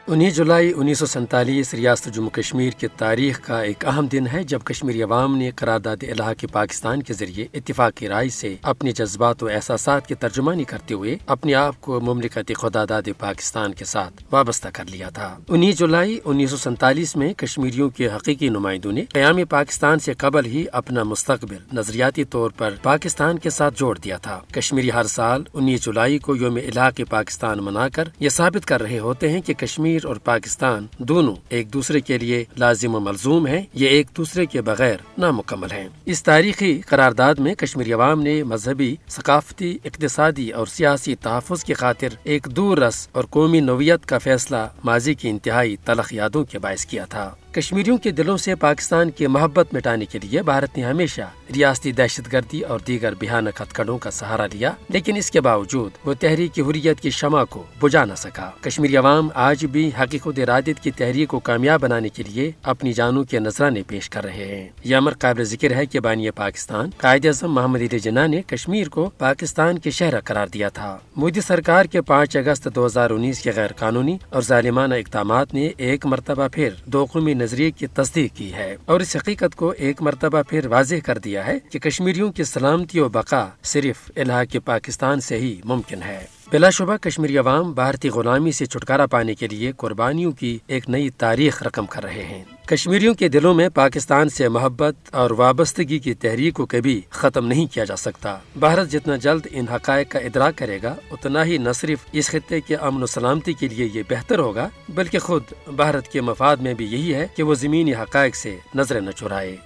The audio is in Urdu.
19 جولائی 1947 ریاست جموں کشمیر کی تاریخ کا ایک اہم دن ہے جب کشمیری عوام نے قرارداد الحاق پاکستان کے ذریعے اتفاقی رائے سے اپنے جذبات و احساسات کی ترجمانی کرتے ہوئے اپنے آپ کو مملکت خداداد پاکستان کے ساتھ وابستہ کر لیا تھا۔ 19 جولائی 1947 میں کشمیریوں کے حقیقی نمائندوں نے قیام پاکستان سے قبل ہی اپنا مستقبل نظریاتی طور پر پاکستان کے ساتھ جوڑ دیا تھا۔ کشمیری ہر سال 19 جولائی کو یوم الحاق پاکستان منا کر یہ ثابت کر رہے ہوتے ہیں کہ کشمیر اور پاکستان دونوں ایک دوسرے کے لیے لازم و ملزوم ہیں، یہ ایک دوسرے کے بغیر نامکمل ہیں۔ اس تاریخی قرارداد میں کشمیری عوام نے مذہبی، ثقافتی، اقتصادی اور سیاسی تحفظ کی خاطر ایک دور رس اور قومی نوعیت کا فیصلہ ماضی کی انتہائی تلخ یادوں کے باعث کیا تھا۔ کشمیریوں کے دلوں سے پاکستان کی محبت مٹانے کے لیے بھارت نے ہمیشہ ریاستی دہشت گردی اور دیگر بھیانک ہتھکڑوں کا سہارا لیا، لیکن اس کے باوجود وہ تحریک حریت کی شمع کو بجھا نہ سکا۔ کشمیری عوام آج بھی حق خود ارادت کی تحریک کو کامیاب بنانے کے لیے اپنی جانوں کے نذرانے پیش کر رہے ہیں۔ یہ امر قابل ذکر ہے کہ بانی پاکستان قائد اعظم محمد علی جناح نے کشمیر کو پاکستان کے شہر قرار دیا تھا۔ مودی سرکار کے 5 اگست 2019 کے غیر قانونی اور ظالمانہ اقدامات نے ایک مرتبہ پھر دو قومی نظریے کی تصدیق کی ہے اور اس حقیقت کو ایک مرتبہ پھر واضح کر دیا ہے کہ کشمیریوں کی سلامتی و بقا صرف الحاق پاکستان سے ہی ممکن ہے۔ بلا شبہ کشمیری عوام بھارتی غلامی سے چھٹکارا پانے کے لیے قربانیوں کی ایک نئی تاریخ رقم کر رہے ہیں۔ کشمیریوں کے دلوں میں پاکستان سے محبت اور وابستگی کی تحریک کو کبھی ختم نہیں کیا جا سکتا۔ بھارت جتنا جلد ان حقائق کا ادراک کرے گا اتنا ہی نہ صرف اس خطے کے امن و سلامتی کے لیے یہ بہتر ہوگا، بلکہ خود بھارت کے مفاد میں بھی یہی ہے کہ وہ زمینی حقائق سے نظریں نہ چرائے۔